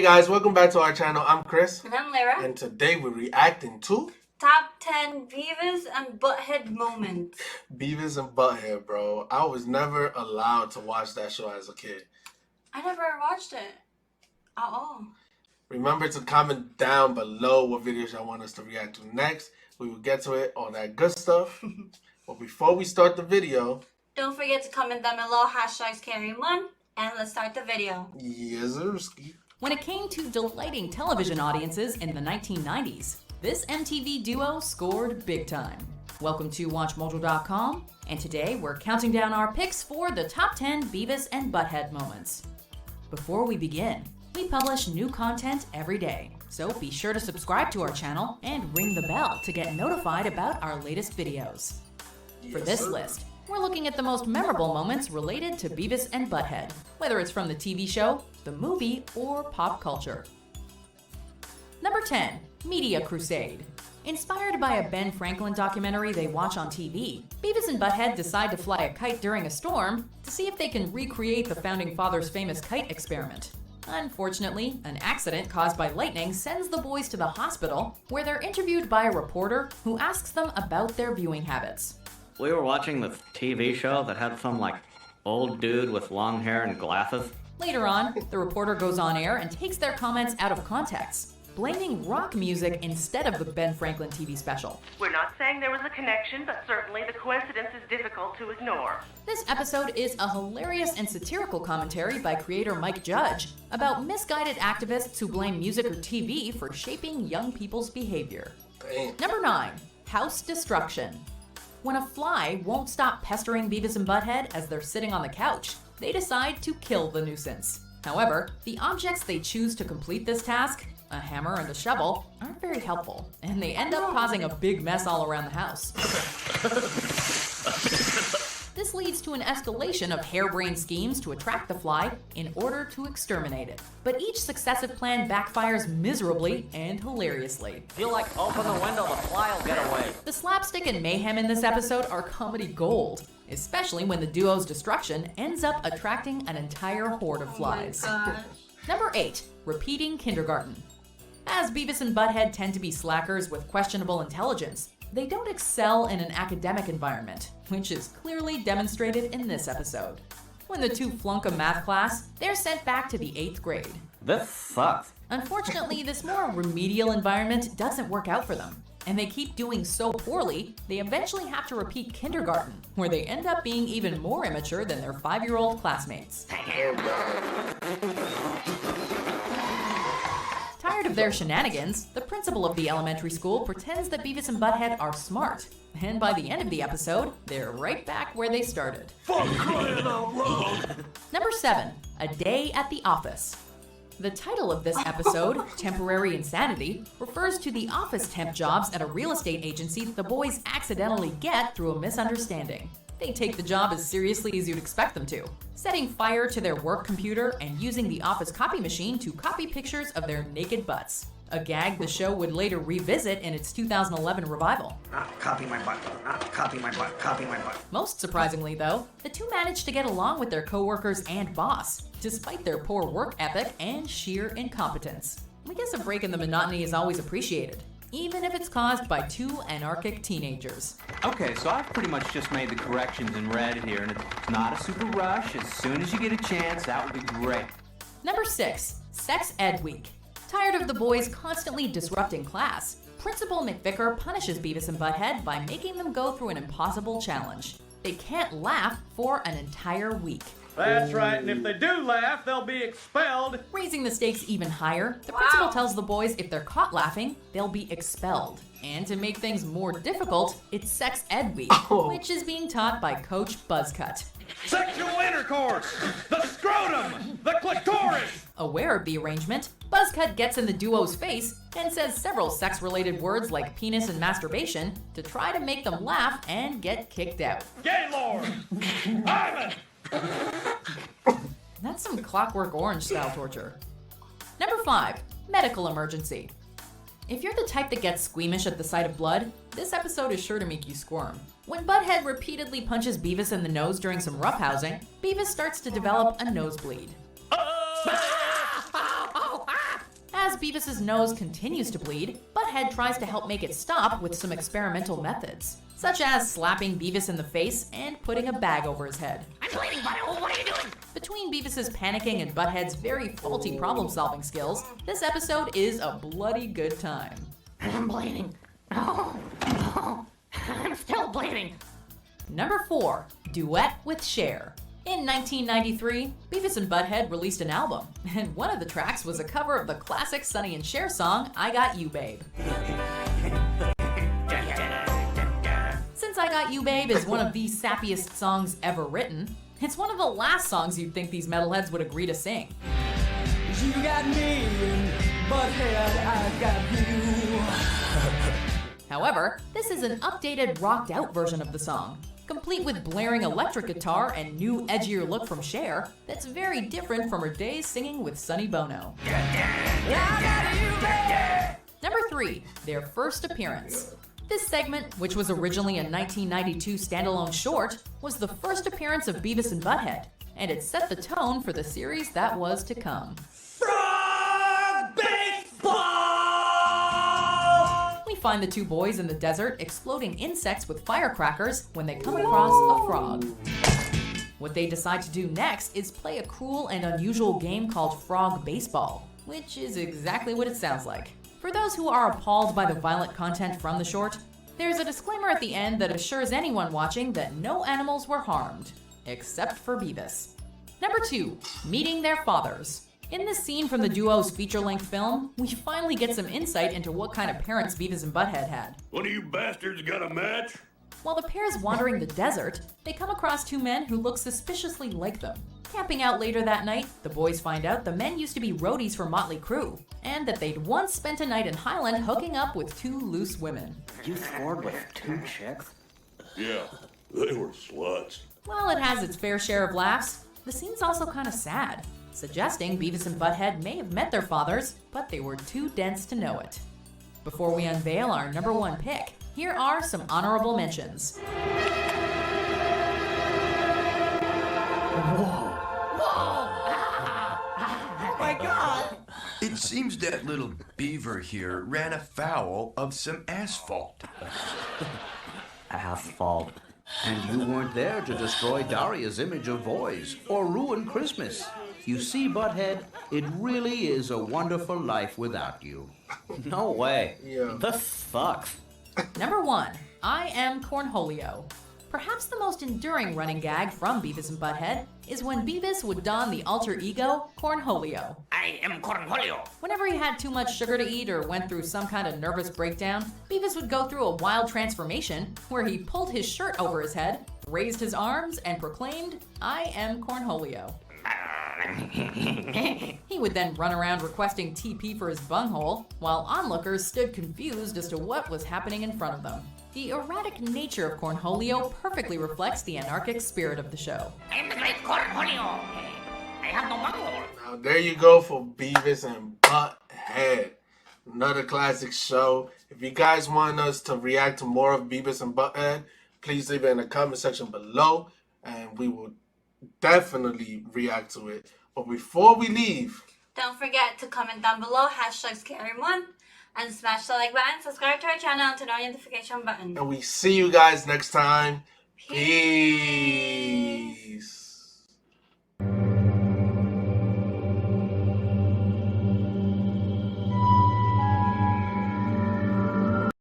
guys, welcome back to our channel. I'm Chris. And I'm Lyra. And today we're reacting to Top 10 Beavis and Butthead moments. Beavis and Butthead, bro. I was never allowed to watch that show as a kid. I never watched it at all. Remember to comment down below what videos y'all want us to react to next. We will get to it, all that good stuff. But before we start the video, don't forget to comment down below #scary1 and let's start the video. Yes, sirski. When it came to delighting television audiences in the 1990s, this MTV duo scored big time. Welcome to WatchMojo.com, and today we're counting down our picks for the top 10 Beavis and Butthead moments. Before we begin, we publish new content every day, so be sure to subscribe to our channel and ring the bell to get notified about our latest videos. For this list, we're looking at the most memorable moments related to Beavis and Butthead, whether it's from the TV show, the movie, or pop culture. Number 10, Media Crusade. Inspired by a Ben Franklin documentary they watch on TV, Beavis and Butthead decide to fly a kite during a storm to see if they can recreate the Founding Fathers' famous kite experiment. Unfortunately, an accident caused by lightning sends the boys to the hospital, where they're interviewed by a reporter who asks them about their viewing habits. We were watching the TV show that had some, old dude with long hair and glasses. Later on, the reporter goes on air and takes their comments out of context, blaming rock music instead of the Ben Franklin TV special. We're not saying there was a connection, but certainly the coincidence is difficult to ignore. This episode is a hilarious and satirical commentary by creator Mike Judge about misguided activists who blame music or TV for shaping young people's behavior. Damn. Number 9, House Destruction. When a fly won't stop pestering Beavis and Butthead as they're sitting on the couch, they decide to kill the nuisance. However, the objects they choose to complete this task, a hammer and a shovel, aren't very helpful, and they end up causing a big mess all around the house. This leads to an escalation of harebrained schemes to attract the fly in order to exterminate it. But each successive plan backfires miserably and hilariously. If you open the window, the fly will get away. The slapstick and mayhem in this episode are comedy gold, especially when the duo's destruction ends up attracting an entire horde of flies. Oh my gosh. Number 8, Repeating Kindergarten. As Beavis and Butthead tend to be slackers with questionable intelligence, they don't excel in an academic environment, which is clearly demonstrated in this episode. When the two flunk a math class, they're sent back to the 8th grade. This sucks. Unfortunately, this more remedial environment doesn't work out for them, and they keep doing so poorly, they eventually have to repeat kindergarten, where they end up being even more immature than their 5-year-old classmates. Tired of their shenanigans, the principal of the elementary school pretends that Beavis and Butthead are smart, and by the end of the episode, they're right back where they started. Number 7, A Day at the Office. The title of this episode, Temporary Insanity, refers to the office temp jobs at a real estate agency the boys accidentally get through a misunderstanding. They take the job as seriously as you'd expect them to, setting fire to their work computer and using the office copy machine to copy pictures of their naked butts. A gag the show would later revisit in its 2011 revival. Copy my butt, copy my butt, copy my butt. Most surprisingly, though, the two managed to get along with their coworkers and boss, despite their poor work ethic and sheer incompetence. I guess a break in the monotony is always appreciated, even if it's caused by two anarchic teenagers. Okay, so I've pretty much just made the corrections and read it here, and it's not a super rush. As soon as you get a chance, that would be great. Number 6, Sex Ed Week. Tired of the boys constantly disrupting class, Principal McVicker punishes Beavis and Butthead by making them go through an impossible challenge. They can't laugh for an entire week. That's right, and if they do laugh, they'll be expelled. Raising the stakes even higher, the principal tells the boys if they're caught laughing, they'll be expelled. And to make things more difficult, it's Sex Ed Week, which is being taught by Coach Buzzcut. Sexual intercourse, the scrotum, the clitoris. Aware of the arrangement, Buzzcut gets in the duo's face and says several sex-related words like penis and masturbation to try to make them laugh and get kicked out. Gaylord, Ivan. That's some Clockwork Orange-style torture. Number 5, Medical Emergency. If you're the type that gets squeamish at the sight of blood, this episode is sure to make you squirm. When Butthead repeatedly punches Beavis in the nose during some roughhousing, Beavis starts to develop a nosebleed. As Beavis's nose continues to bleed, Butthead tries to help make it stop with some experimental methods, such as slapping Beavis in the face and putting a bag over his head. I'm bleeding, Butthead. What are you doing? Between Beavis's panicking and Butthead's very faulty problem-solving skills, this episode is a bloody good time. I'm bleeding. No. I'm still bleeding. Number 4, Duet with Cher. In 1993, Beavis and Butthead released an album, and one of the tracks was a cover of the classic Sonny and Cher song, I Got You Babe. Since I Got You Babe is one of the sappiest songs ever written, it's one of the last songs you'd think these metalheads would agree to sing. You got me, Butthead, I got you. However, this is an updated, rocked-out version of the song, complete with blaring electric guitar and new, edgier look from Cher that's very different from her days singing with Sonny Bono. Number 3, their first appearance. This segment, which was originally a 1992 standalone short, was the first appearance of Beavis and Butthead, and it set the tone for the series that was to come. Frog baseball! We find the two boys in the desert exploding insects with firecrackers when they come across a frog. What they decide to do next is play a cruel and unusual game called Frog Baseball, which is exactly what it sounds like. For those who are appalled by the violent content from the short, there's a disclaimer at the end that assures anyone watching that no animals were harmed, except for Beavis. Number 2, meeting their fathers. In this scene from the duo's feature-length film, we finally get some insight into what kind of parents Beavis and Butthead had. One of you bastards got a match? While the pair's wandering the desert, they come across two men who look suspiciously like them. Camping out later that night, the boys find out the men used to be roadies for Motley Crue, and that they'd once spent a night in Highland hooking up with 2 loose women. You scored with 2 chicks? Yeah, they were sluts. While it has its fair share of laughs, the scene's also kind of sad, suggesting Beavis and Butthead may have met their fathers, but they were too dense to know it. Before we unveil our number 1 pick, here are some honorable mentions. My God! It seems that little beaver here ran afoul of some asphalt. Asphalt. And you weren't there to destroy Daria's image of boys or ruin Christmas. You see, Butthead, it really is a wonderful life without you. No way. Yeah. This sucks. Number 1, I am Cornholio. Perhaps the most enduring running gag from Beavis and Butthead is when Beavis would don the alter ego Cornholio. I am Cornholio. Whenever he had too much sugar to eat or went through some kind of nervous breakdown, Beavis would go through a wild transformation where he pulled his shirt over his head, raised his arms, and proclaimed, I am Cornholio. He would then run around requesting TP for his bunghole, while onlookers stood confused as to what was happening in front of them. The erratic nature of Cornholio perfectly reflects the anarchic spirit of the show. I am the great Cornholio. I have no bunghole. Now there you go for Beavis and Butthead. Another classic show. If you guys want us to react to more of Beavis and Butthead, please leave it in the comment section below, and we will definitely react to it. But before we leave, Don't forget to comment down below #ScaryMonth and smash the like button, subscribe to our channel, and turn on the notification button. and we see you guys next time. Peace.